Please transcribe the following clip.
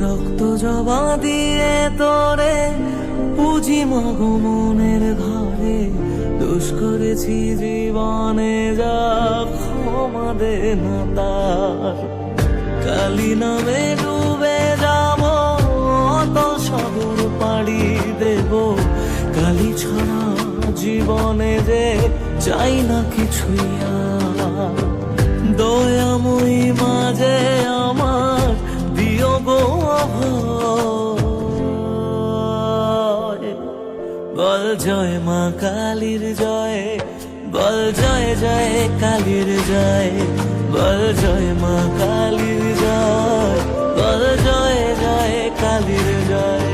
রক্ত জবা দিয়ে তোরে পুজি মাগো মনের ঘরে, দোষ করেছি জীবনে যা ক্ষমা দে না তার। কালী নামে ডুবে যাব অতল সাগর পাড়ি দেব, কালী ছাড়া জীবনে যে চাই না কিছুই আর। দয়াময়ী মাঝে আমার দিও গো অভয়, বল জয় মা কালীর জয়, বল জয় জয় কালীর জয়, বল জয় মা কালীর জয়, বল জয় জয় কালীর জয়।